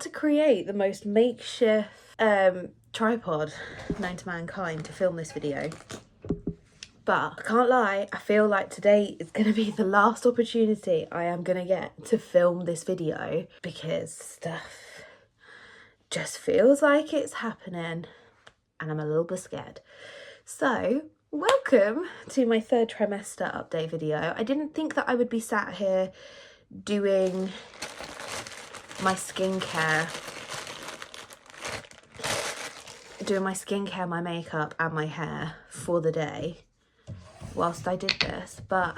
To create the most makeshift tripod known to mankind to film this video. But I can't lie, I feel like today is going to be the last opportunity I am going to get to film this video because stuff just feels like it's happening and I'm a little bit scared. So, welcome to my third trimester update video. I didn't think that I would be sat here doing my skincare, my makeup and my hair for the day whilst I did this, but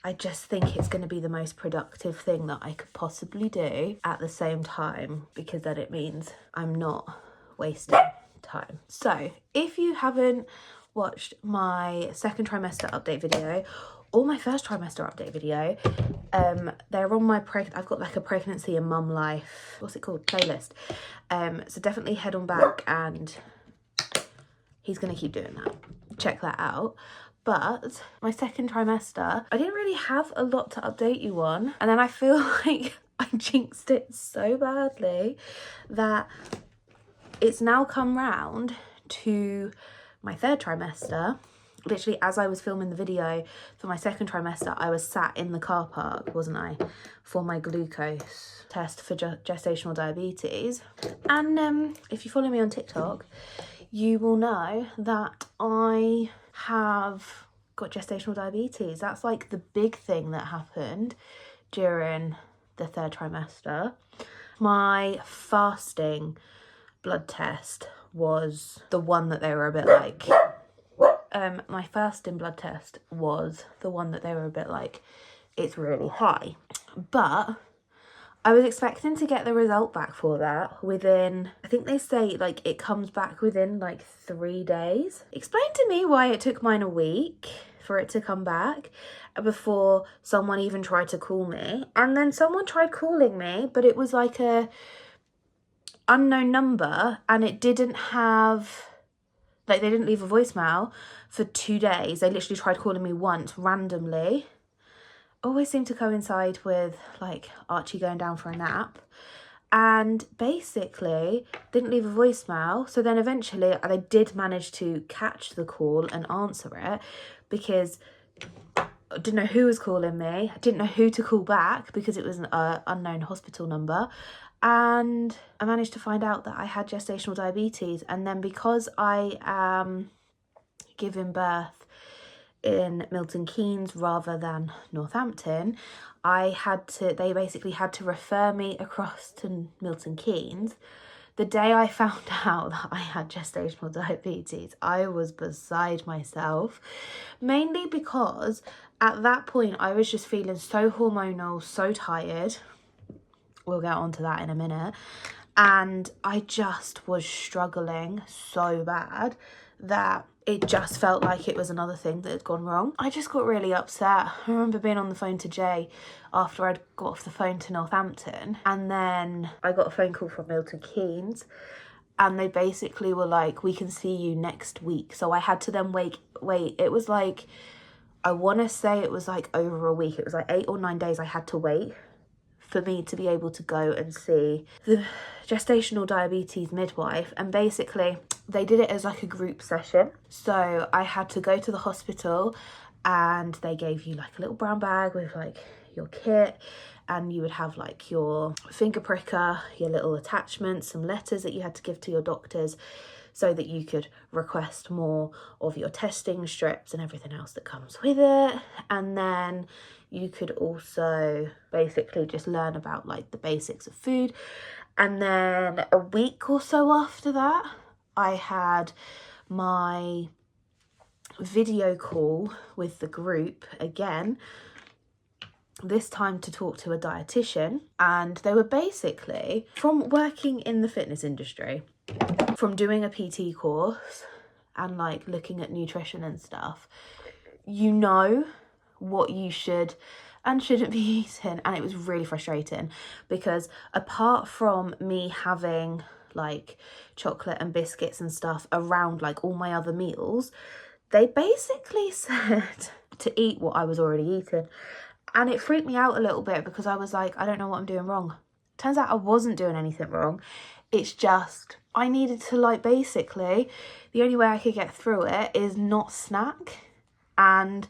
I just think it's going to be the most productive thing that I could possibly do at the same time, because then it means I'm not wasting time. So if you haven't watched my second trimester update video or my first trimester update video, they're on my I've got like a pregnancy and mum life, what's it called, playlist. So definitely head on back, and he's gonna keep doing that. Check that out. But my second trimester, I didn't really have a lot to update you on, and then I feel like I jinxed it so badly that it's now come round to my third trimester. Literally, as I was filming the video for my second trimester, I was sat in the car park, wasn't I, for my glucose test for gestational diabetes. And if you follow me on TikTok, you will know that I have got gestational diabetes. That's like the big thing that happened during the third trimester. My fasting blood test was the one that they were a bit like, my fasting blood test was the one that they were a bit like, it's really high. But I was expecting to get the result back for that within, I think they say like it comes back within like 3 days. Explain to me why it took mine a week for it to come back before someone even tried to call me. And then someone tried calling me, but it was like a unknown number, and it didn't have, like, they didn't leave a voicemail for 2 days. They literally tried calling me once randomly. Always seemed to coincide with like Archie going down for a nap, and basically didn't leave a voicemail. So then eventually they did manage to catch the call and answer it, because I didn't know who was calling me. I didn't know who to call back because it was an unknown hospital number. And I managed to find out that I had gestational diabetes. And then because I am giving birth in Milton Keynes rather than Northampton, they basically had to refer me across to Milton Keynes. The day I found out that I had gestational diabetes, I was beside myself, mainly because at that point I was just feeling so hormonal, so tired. We'll get onto that in a minute. And I just was struggling so bad that it just felt like it was another thing that had gone wrong. I just got really upset. I remember being on the phone to Jay after I'd got off the phone to Northampton, and then I got a phone call from Milton Keynes, and they basically were like, we can see you next week. So I had to then wait. It was like, I want to say it was like over a week. It was like 8 or 9 days I had to wait for me to be able to go and see the gestational diabetes midwife. And basically they did it as like a group session. So I had to go to the hospital, and they gave you like a little brown bag with like your kit, and you would have like your finger pricker, your little attachments, some letters that you had to give to your doctors so that you could request more of your testing strips and everything else that comes with it. And then you could also basically just learn about like the basics of food. And then a week or so after that, I had my video call with the group again, this time to talk to a dietitian. And they were basically, from working in the fitness industry, from doing a PT course and like looking at nutrition and stuff, you know what you should and shouldn't be eating. And it was really frustrating because apart from me having like chocolate and biscuits and stuff around like all my other meals, they basically said to eat what I was already eating. And it freaked me out a little bit because I was like, I don't know what I'm doing wrong. Turns out I wasn't doing anything wrong. It's just I needed to, like, basically the only way I could get through it is not snack, and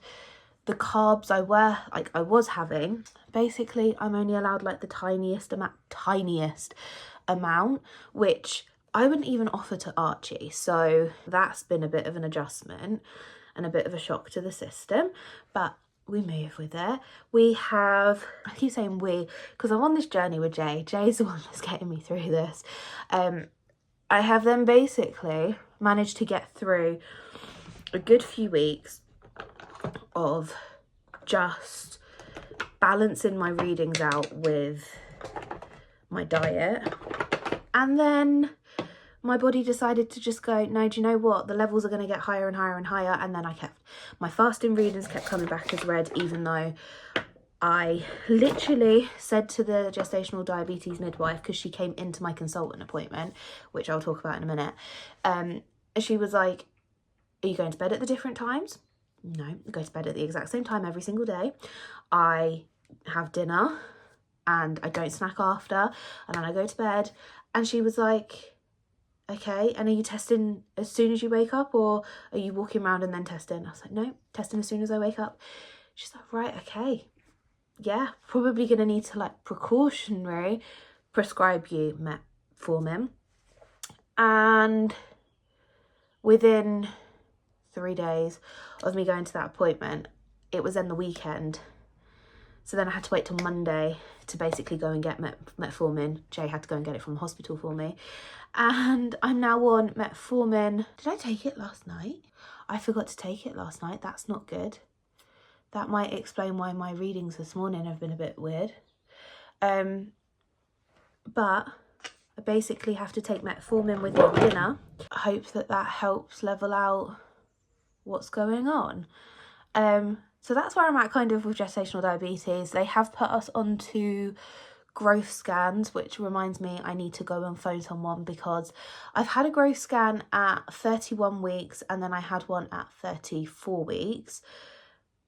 the carbs I was having, basically I'm only allowed like the tiniest amount, which I wouldn't even offer to Archie. So that's been a bit of an adjustment and a bit of a shock to the system, but we move with it. I keep saying we because I'm on this journey with Jay. Jay's the one that's getting me through this. I have then basically managed to get through a good few weeks of just balancing my readings out with my diet, and then my body decided to just go, no, do you know what, the levels are going to get higher and higher and higher. And then my fasting readings kept coming back as red, even though I literally said to the gestational diabetes midwife, because she came into my consultant appointment, which I'll talk about in a minute, she was like, are you going to bed at the different times? No, I go to bed at the exact same time every single day. I have dinner and I don't snack after, and then I go to bed. And she was like, okay, and are you testing as soon as you wake up, or are you walking around and then testing? I was like, no, testing as soon as I wake up. She's like, right, okay. Yeah, probably going to need to, like, precautionary prescribe you metformin. And within 3 days of me going to that appointment, it was then the weekend. So then I had to wait till Monday to basically go and get metformin. Jay had to go and get it from the hospital for me. And I'm now on metformin. Did I take it last night? I forgot to take it last night. That's not good. That might explain why my readings this morning have been a bit weird. But I basically have to take metformin with my dinner. I hope that helps level out what's going on. So that's where I'm at kind of with gestational diabetes. They have put us onto growth scans, which reminds me I need to go and phone someone, because I've had a growth scan at 31 weeks and then I had one at 34 weeks.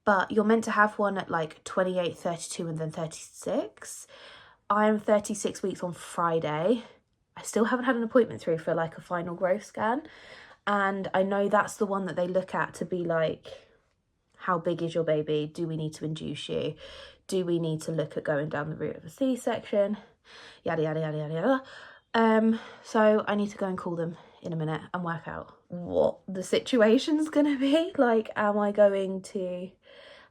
But you're meant to have one at like 28, 32 and then 36. I'm 36 weeks on Friday. I still haven't had an appointment through for like a final growth scan. And I know that's the one that they look at to be like, how big is your baby? Do we need to induce you? Do we need to look at going down the route of a C-section? Yada, yada, yada, yada, yada. So I need to go and call them in a minute and work out what the situation's gonna be. Like, am I going to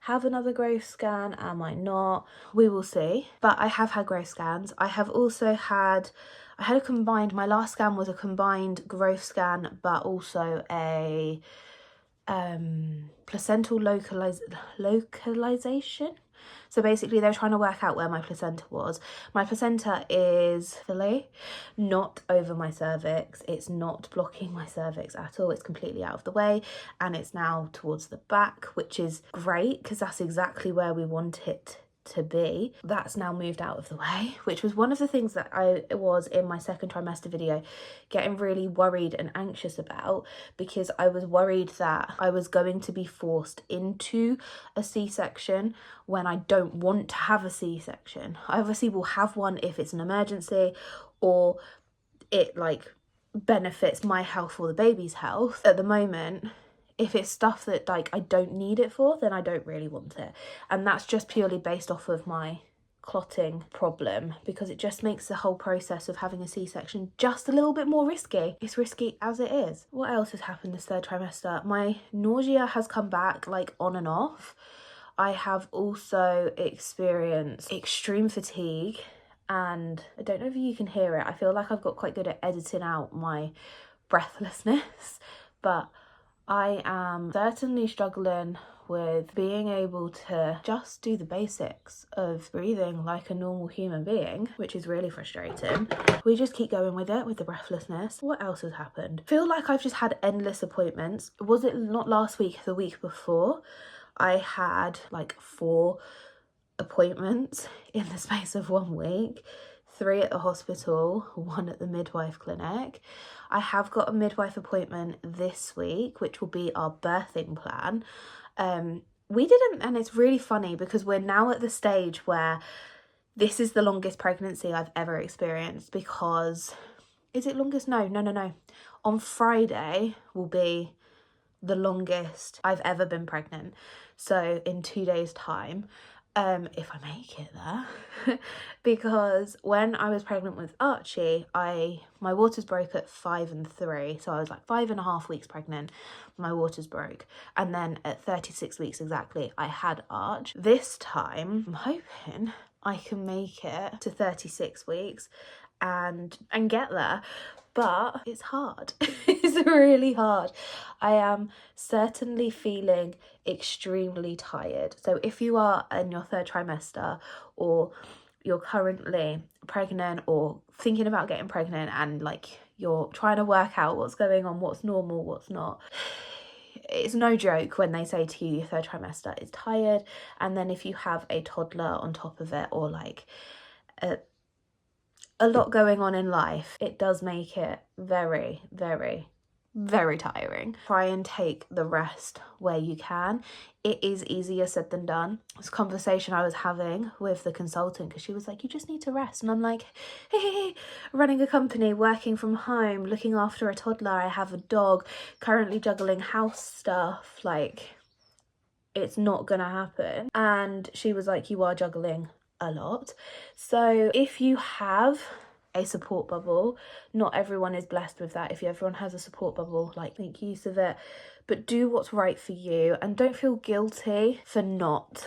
have another growth scan? Am I not? We will see. But I have had growth scans. I have also had a combined, my last scan was a combined growth scan, but also a placental localization. So basically they're trying to work out where my placenta was. My placenta is fully not over my cervix. It's not blocking my cervix at all. It's completely out of the way, and it's now towards the back, which is great because that's exactly where we want it to be. That's now moved out of the way, which was one of the things that I was in my second trimester video getting really worried and anxious about, because I was worried that I was going to be forced into a C-section when I don't want to have a C-section. I obviously will have one if it's an emergency or it like benefits my health or the baby's health. At the moment, if it's stuff that like I don't need it for, then I don't really want it. And that's just purely based off of my clotting problem, because it just makes the whole process of having a C-section just a little bit more risky. It's risky as it is. What else has happened this third trimester? My nausea has come back like on and off. I have also experienced extreme fatigue, and I don't know if you can hear it. I feel like I've got quite good at editing out my breathlessness, but I am certainly struggling with being able to just do the basics of breathing like a normal human being, which is really frustrating. We just keep going with it, with the breathlessness. What else has happened? I feel like I've just had endless appointments. Was it not last week, the week before? I had like 4 appointments in the space of 1 week. 3 at the hospital, 1 at the midwife clinic. I have got a midwife appointment this week, which will be our birthing plan. We didn't, and it's really funny because we're now at the stage where This is the longest pregnancy I've ever experienced because, is it longest? No. On Friday will be the longest I've ever been pregnant. So in 2 days' time, if I make it there, because when I was pregnant with Archie, my waters broke at 5 and 3, so I was like 5.5 weeks pregnant, my waters broke, and then at 36 weeks exactly, I had Arch. This time, I'm hoping I can make it to 36 weeks and get there, but it's hard. It's really hard. I am certainly feeling extremely tired. So if you are in your 3rd trimester, or you're currently pregnant or thinking about getting pregnant, and like you're trying to work out what's going on, what's normal, what's not, it's no joke when they say to you your 3rd trimester is tired. And then if you have a toddler on top of it, or like a lot going on in life, it does make it very, very, very tiring. Try and take the rest where you can. It is easier said than done. This conversation I was having with the consultant, because she was like, you just need to rest. And I'm like, hey, running a company, working from home, looking after a toddler, I have a dog, currently juggling house stuff, like it's not gonna happen. And she was like, you are juggling a lot. So if you have a support bubble, not everyone is blessed with that. If everyone has a support bubble, like, make use of it, but do what's right for you, and don't feel guilty for not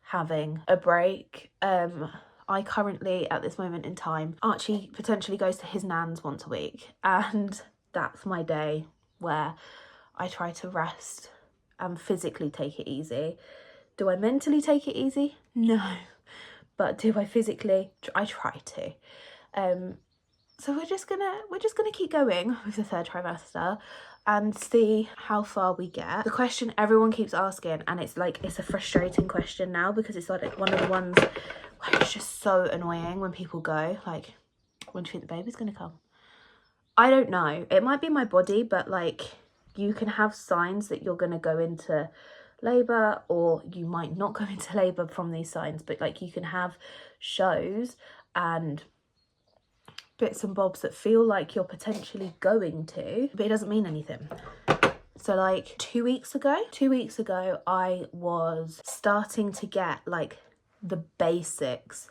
having a break. I currently, at this moment in time, Archie potentially goes to his nan's once a week, and that's my day where I try to rest and physically take it easy. Do I mentally take it easy? No. But do I physically? I try to. So we're just gonna keep going with the 3rd trimester and see how far we get. The question everyone keeps asking, and it's like, it's a frustrating question now, because it's like one of the ones where it's just so annoying when people go like, when do you think the baby's gonna come? I don't know. It might be my body, but like, you can have signs that you're gonna go into labor, or you might not go into labor from these signs, but like, you can have shows and bits and bobs that feel like you're potentially going to, but it doesn't mean anything. So like 2 weeks ago, I was starting to get like the basics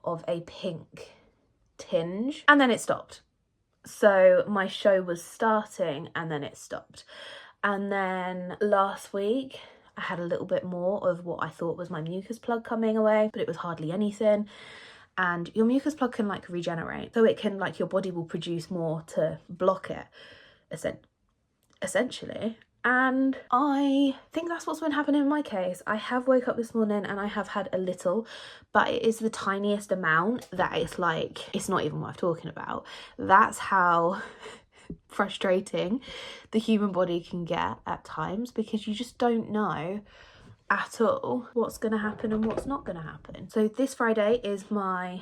of a pink tinge, and then it stopped. So my show was starting and then it stopped. And then last week I had a little bit more of what I thought was my mucus plug coming away, but it was hardly anything. And your mucus plug can like regenerate, so it can, like, your body will produce more to block it, essentially. And I think that's what's been happening in my case. I have woke up this morning and I have had a little, but it is the tiniest amount that it's like, it's not even worth talking about. That's how frustrating the human body can get at times, because you just don't know at all what's going to happen and what's not going to happen. So this Friday is my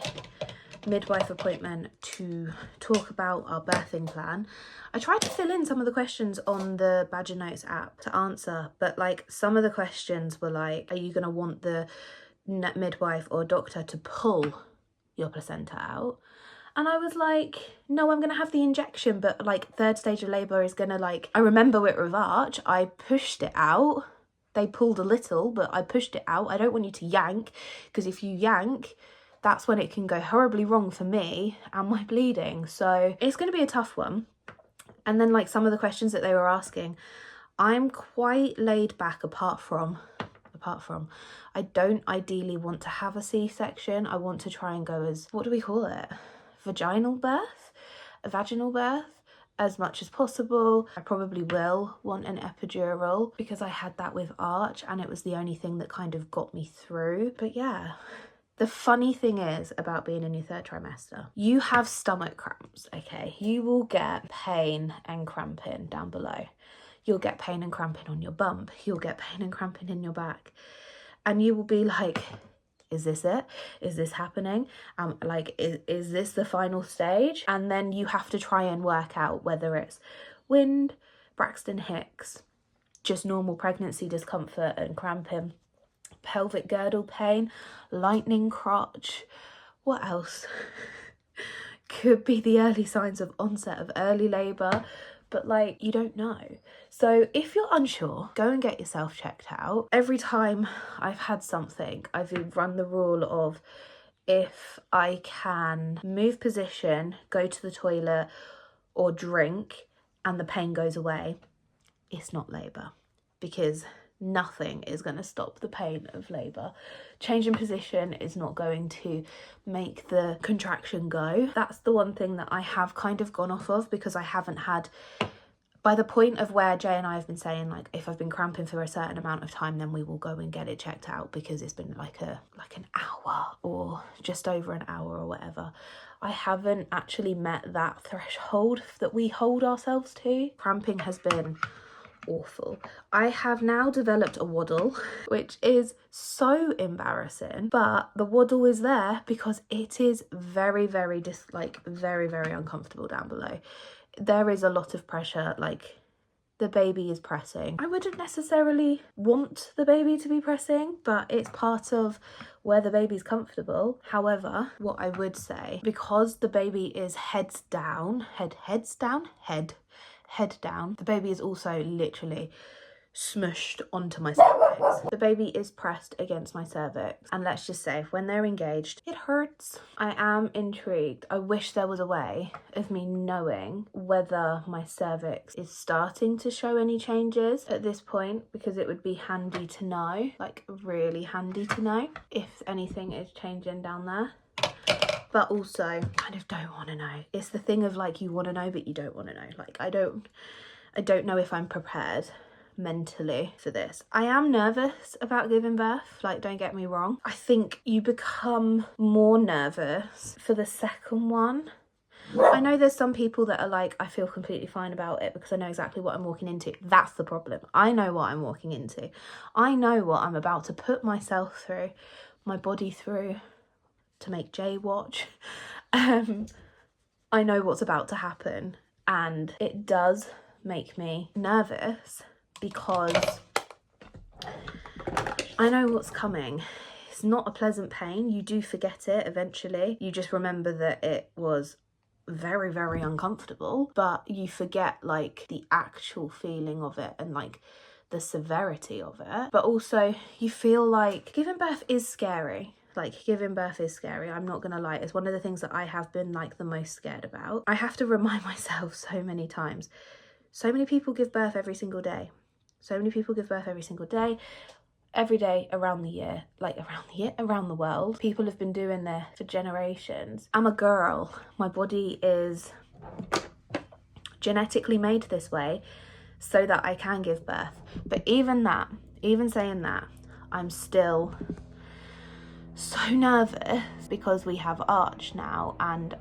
midwife appointment to talk about our birthing plan. I tried to fill in some of the questions on the Badger Notes app to answer, but like, some of the questions were like, are you going to want the midwife or doctor to pull your placenta out? And I was like, no, I'm going to have the injection, but like 3rd stage of labour is going to, like, I remember it with Arch, I pushed it out. They pulled a little, but I pushed it out. I don't want you to yank, because if you yank, that's when it can go horribly wrong for me and my bleeding. So it's going to be a tough one. And then like some of the questions that they were asking, I'm quite laid back apart from, I don't ideally want to have a C-section. I want to try and go as, what do we call it? Vaginal birth? A vaginal birth? As much as possible. I probably will want an epidural, because I had that with Arch and it was the only thing that kind of got me through. But yeah, the funny thing is about being in your 3rd trimester, you have stomach cramps, okay? You will get pain and cramping down below. You'll get pain and cramping on your bump. You'll get pain and cramping in your back. And you will be like, is this it? Is this happening? Like, is this the final stage? And then you have to try and work out whether it's wind, Braxton Hicks, just normal pregnancy discomfort and cramping, pelvic girdle pain, lightning crotch. What else? Could be the early signs of onset of early labour, but like, you don't know. So if you're unsure, go and get yourself checked out. Every time I've had something, I've run the rule of, if I can move position, go to the toilet or drink and the pain goes away, it's not labour, because nothing is going to stop the pain of labour. Changing position is not going to make the contraction go. That's the one thing that I have kind of gone off of, because I haven't had, by the point of where Jay and I have been saying, like, if I've been cramping for a certain amount of time, then we will go and get it checked out, because it's been like an hour or just over an hour or whatever. I haven't actually met that threshold that we hold ourselves to. Cramping has been awful. I have now developed a waddle, which is so embarrassing, but the waddle is there because it is very, very very uncomfortable down below. There is a lot of pressure, like the baby is pressing. I wouldn't necessarily want the baby to be pressing, but it's part of where the baby's comfortable. However, what I would say, because the baby is head down, the baby is also literally smushed onto my cervix. The baby is pressed against my cervix, and let's just say when they're engaged, it hurts. I am intrigued. I wish there was a way of me knowing whether my cervix is starting to show any changes at this point, because it would be handy to know, like really handy to know if anything is changing down there. But also kind of don't want to know. It's the thing of like, you want to know but you don't want to know. Like I don't know if I'm prepared mentally for this. I am nervous about giving birth, like don't get me wrong. I think you become more nervous for the second one. I know there's some people that are like, I feel completely fine about it because I know exactly what I'm walking into. That's the problem. I know what I'm walking into. I know what I'm about to put myself through, my body through, to make Jay watch. I know what's about to happen, and it does make me nervous because I know what's coming. It's not a pleasant pain. You do forget it eventually. You just remember that it was very, very uncomfortable, but you forget like the actual feeling of it and like the severity of it. But also you feel like giving birth is scary. Like giving birth is scary, I'm not gonna lie. It's one of the things that I have been like the most scared about. I have to remind myself so many times. So many people give birth every single day. So many people give birth every single day, every day around the year, around the world. People have been doing this for generations. I'm a girl. My body is genetically made this way so that I can give birth. But even saying that, I'm still so nervous because we have Arch now, and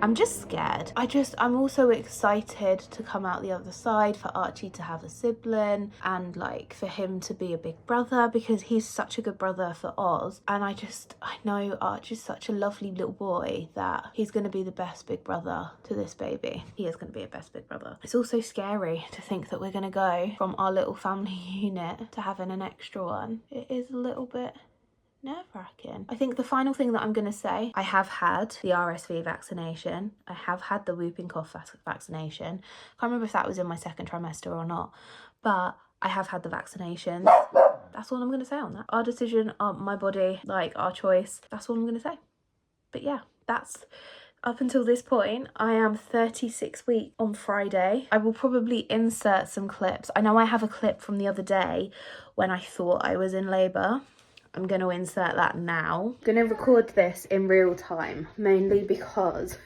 I'm just scared. I'm also excited to come out the other side, for Archie to have a sibling and like for him to be a big brother, because he's such a good brother for Oz. And I know Archie's such a lovely little boy that he's going to be the best big brother to this baby. He is going to be a best big brother. It's also scary to think that we're going to go from our little family unit to having an extra one. It is a little bit nerve-wracking. I think the final thing that I'm going to say, I have had the RSV vaccination. I have had the whooping cough vaccination. Can't remember if that was in my second trimester or not, but I have had the vaccinations. That's all I'm going to say on that. Our decision, my body, like our choice. That's all I'm going to say. But yeah, that's up until this point. I am 36 weeks on Friday. I will probably insert some clips. I know I have a clip from the other day when I thought I was in labour. I'm going to insert that now. I'm going to record this in real time, mainly because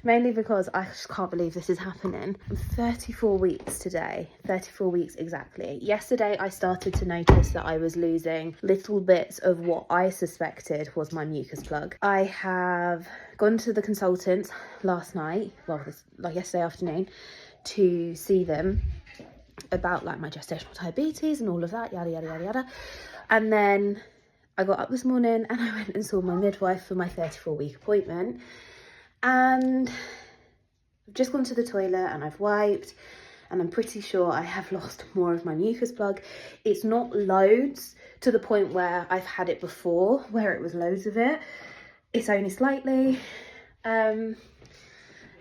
I just can't believe this is happening. I'm 34 weeks today, 34 weeks exactly. Yesterday, I started to notice that I was losing little bits of what I suspected was my mucus plug. I have gone to the consultants last night, like yesterday afternoon, to see them about like my gestational diabetes and all of that, yada, yada, yada, yada. And then I got up this morning and I went and saw my midwife for my 34-week appointment, and I've just gone to the toilet and I've wiped and I'm pretty sure I have lost more of my mucus plug. It's not loads to the point where I've had it before, where it was loads of it. It's only slightly. And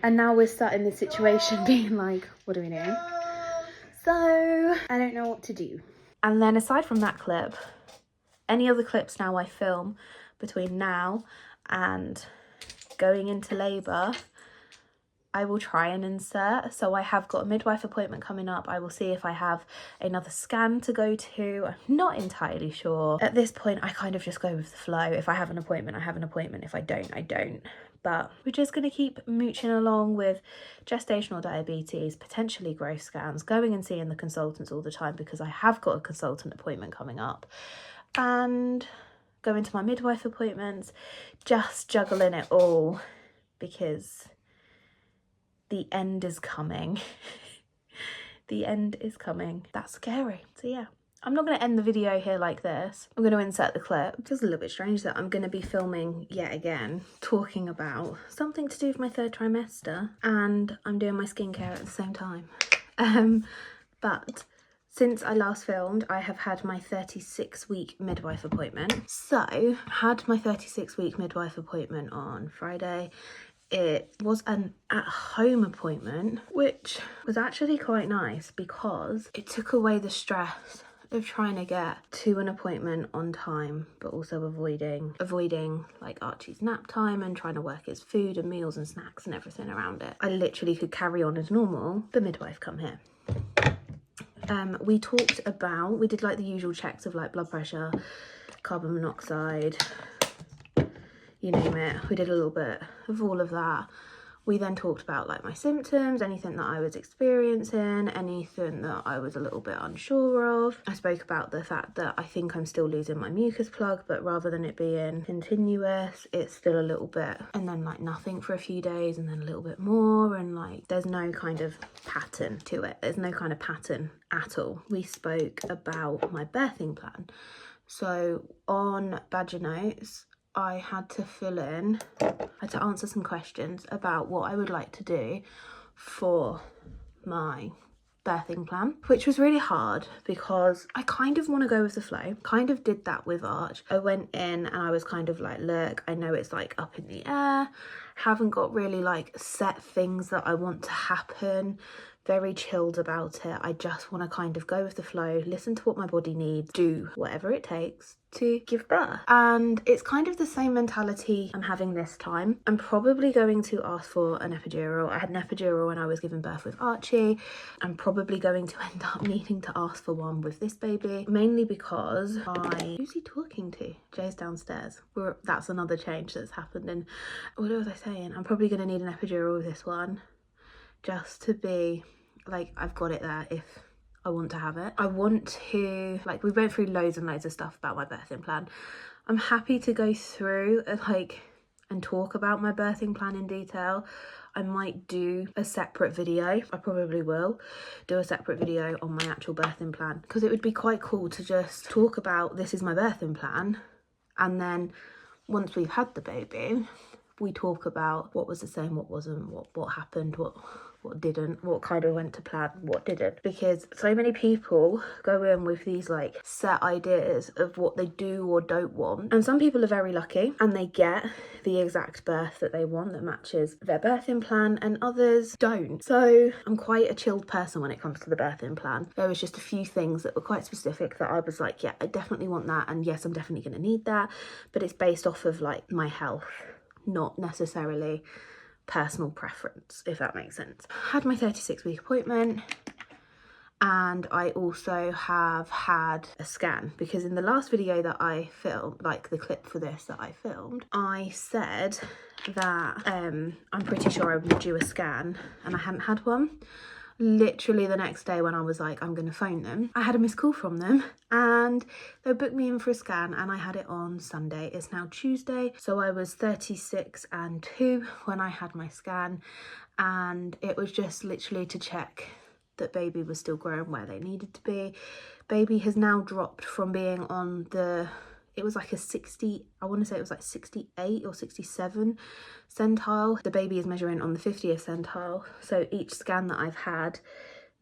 now we're stuck in this situation being like, what do we do? So I don't know what to do. And then aside from that clip, any other clips now I film between now and going into labour, I will try and insert. So I have got a midwife appointment coming up. I will see if I have another scan to go to. I'm not entirely sure. At this point, I kind of just go with the flow. If I have an appointment, I have an appointment. If I don't, I don't. But we're just going to keep mooching along with gestational diabetes, potentially growth scans, going and seeing the consultants all the time because I have got a consultant appointment coming up, and going to my midwife appointments, just juggling it all because the end is coming. The end is coming. That's scary. So yeah, I'm not going to end the video here like this. I'm going to insert the clip. It feels a little bit strange that I'm going to be filming yet again, talking about something to do with my 3rd trimester, and I'm doing my skincare at the same time. But since I last filmed, I have had my 36-week midwife appointment. So I had my 36-week midwife appointment on Friday. It was an at-home appointment, which was actually quite nice because it took away the stress of trying to get to an appointment on time, but also avoiding like Archie's nap time and trying to work his food and meals and snacks and everything around it. I literally could carry on as normal. The midwife come here. We talked about, we did like the usual checks of like blood pressure, carbon monoxide, you name it. We did a little bit of all of that. We then talked about like my symptoms, anything that I was experiencing, anything that I was a little bit unsure of. I spoke about the fact that I think I'm still losing my mucus plug, but rather than it being continuous, it's still a little bit, and then like nothing for a few days and then a little bit more, and like there's no kind of pattern to it. There's no kind of pattern at all. We spoke about my birthing plan. So on Badger Notes, I had to answer some questions about what I would like to do for my birthing plan, which was really hard because I kind of want to go with the flow. Kind of did that with Arch. I went in and I was kind of like, look, I know it's like up in the air, haven't got really like set things that I want to happen, very chilled about it. I just want to kind of go with the flow, listen to what my body needs, do whatever it takes to give birth. And it's kind of the same mentality I'm having this time. I'm probably going to ask for an epidural. I had an epidural when I was giving birth with Archie. I'm probably going to end up needing to ask for one with this baby, mainly because who's he talking to? Jay's downstairs. That's another change that's happened. And what was I saying? I'm probably going to need an epidural with this one, just to be like, I've got it there if I want to have it. I want to, like, we went through loads and loads of stuff about my birthing plan. I'm happy to go through and talk about my birthing plan in detail. I might do a separate video. I probably will do a separate video on my actual birthing plan, because it would be quite cool to just talk about, this is my birthing plan, and then once we've had the baby, we talk about what was the same, what wasn't, what happened, what didn't, what kind of went to plan, what didn't. Because so many people go in with these like set ideas of what they do or don't want, and some people are very lucky and they get the exact birth that they want that matches their birthing plan, and others don't. So I'm quite a chilled person when it comes to the birthing plan. There was just a few things that were quite specific that I was like, yeah, I definitely want that, and yes, I'm definitely going to need that, but it's based off of like my health, not necessarily personal preference, if that makes sense. I had my 36-week appointment, and I also have had a scan, because in the last video that I filmed, like the clip for this that I filmed, I said that I'm pretty sure I would do a scan, and I hadn't had one. Literally the next day when I was like, I'm going to phone them, I had a missed call from them and they booked me in for a scan, and I had it on Sunday. It's now Tuesday, so I was 36 and 2 when I had my scan, and it was just literally to check that baby was still growing where they needed to be. Baby has now dropped from being on the, it was like a 60, I want to say it was like 68 or 67 centile. The baby is measuring on the 50th centile. So each scan that I've had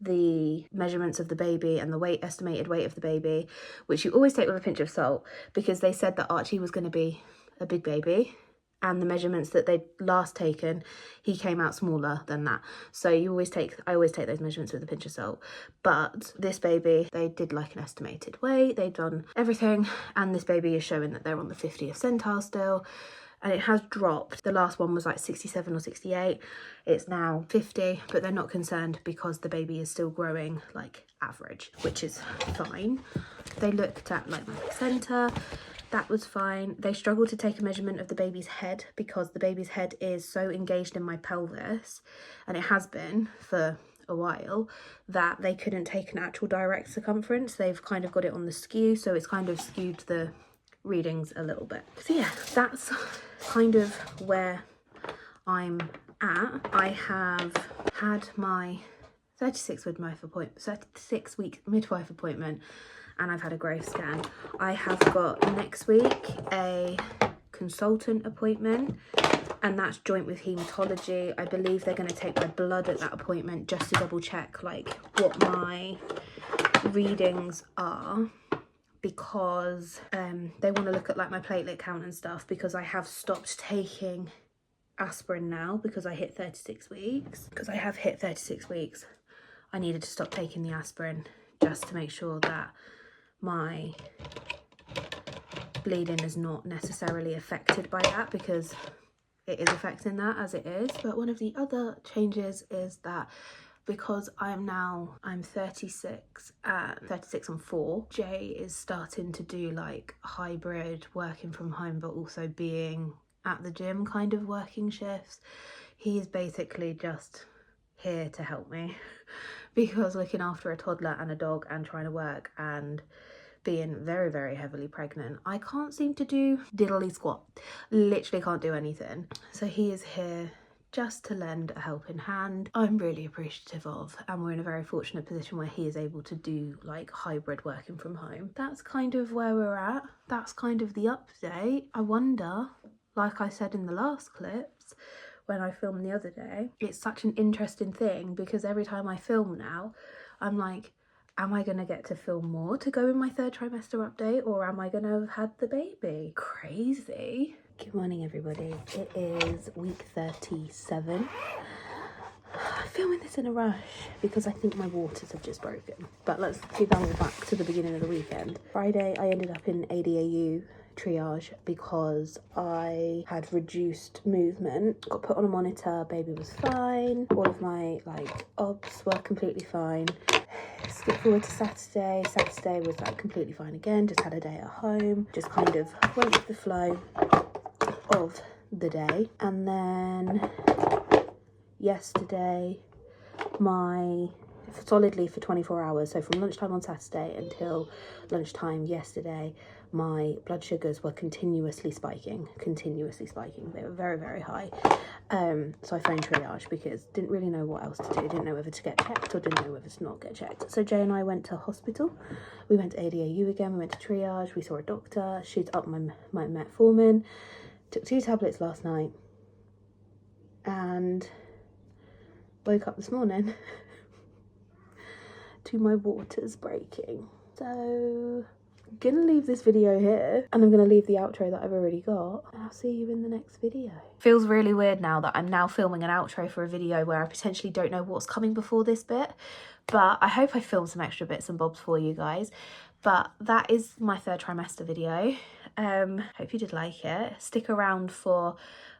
the measurements of the baby and the estimated weight of the baby, which you always take with a pinch of salt, because they said that Archie was going to be a big baby, and the measurements that they'd last taken, he came out smaller than that. So I always take those measurements with a pinch of salt. But this baby, they did like an estimated weight, they've done everything, and this baby is showing that they're on the 50th centile still. And it has dropped. The last one was like 67 or 68. It's now 50, but they're not concerned because the baby is still growing like average, which is fine. They looked at like my placenta. That was fine. They struggled to take a measurement of the baby's head because the baby's head is so engaged in my pelvis, and it has been for a while, that they couldn't take an actual direct circumference. They've kind of got it on the skew, so it's kind of skewed the readings a little bit. So yeah, that's kind of where I'm at. I have had my 36-week midwife appointment, and I've had a growth scan. I have got next week a consultant appointment, and that's joint with haematology. I believe they're going to take my blood at that appointment just to double check like what my readings are, because they want to look at like my platelet count and stuff, because I have stopped taking aspirin now because I hit 36 weeks. Because I have hit 36 weeks, I needed to stop taking the aspirin just to make sure that my bleeding is not necessarily affected by that, because it is affecting that as it is. But one of the other changes is that because I'm 36 and 36 on 4, Jay is starting to do like hybrid working from home but also being at the gym kind of working shifts. He's basically just here to help me because looking after a toddler and a dog and trying to work and being very, very heavily pregnant, I can't seem to do diddly squat. Literally can't do anything. So he is here just to lend a helping hand. I'm really appreciative of, and we're in a very fortunate position where he is able to do like hybrid working from home. That's kind of where we're at. That's kind of the update. I wonder, like I said in the last clips when I filmed the other day, it's such an interesting thing because every time I film now, I'm like, am I going to get to film more to go in my 3rd trimester update, or am I going to have had the baby? Crazy. Good morning, everybody. It is week 37. I'm filming this in a rush because I think my waters have just broken. But let's do that all back to the beginning of the weekend. Friday, I ended up in ADAU triage because I had reduced movement. Got put on a monitor, baby was fine. All of my like obs were completely fine. Skip forward to Saturday. Saturday was like completely fine again. Just had a day at home. Just kind of went with the flow of the day. And then yesterday, solidly for 24 hours, so from lunchtime on Saturday until lunchtime yesterday, my blood sugars were continuously spiking. They were very, very high. So I phoned triage because didn't really know what else to do. Didn't know whether to get checked or didn't know whether to not get checked. So Jay and I went to hospital. We went to ADAU again. We went to triage. We saw a doctor. She'd upped my metformin. Took 2 tablets last night. And woke up this morning to my waters breaking. So I'm gonna leave this video here, and I'm gonna leave the outro that I've already got, and I'll see you in the next video. Feels really weird now that I'm now filming an outro for a video where I potentially don't know what's coming before this bit, but I hope I filmed some extra bits and bobs for you guys. But that is my 3rd trimester video. Hope you did like it. Stick around for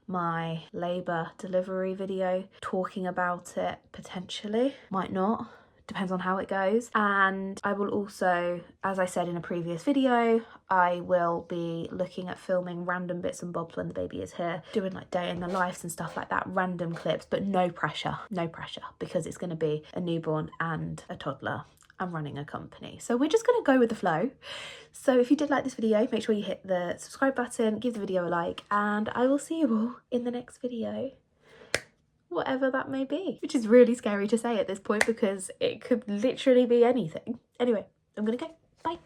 my labour delivery video, talking about it potentially, might not, depends on how it goes. And I will also, as I said in a previous video, I will be looking at filming random bits and bobs when the baby is here, doing like day in the lives and stuff like that, random clips, but no pressure, because it's going to be a newborn and a toddler. I'm running a company, so we're just going to go with the flow. So if you did like this video, make sure you hit the subscribe button, give the video a like, and I will see you all in the next video, whatever that may be, which is really scary to say at this point because it could literally be anything. Anyway, I'm gonna go. Bye.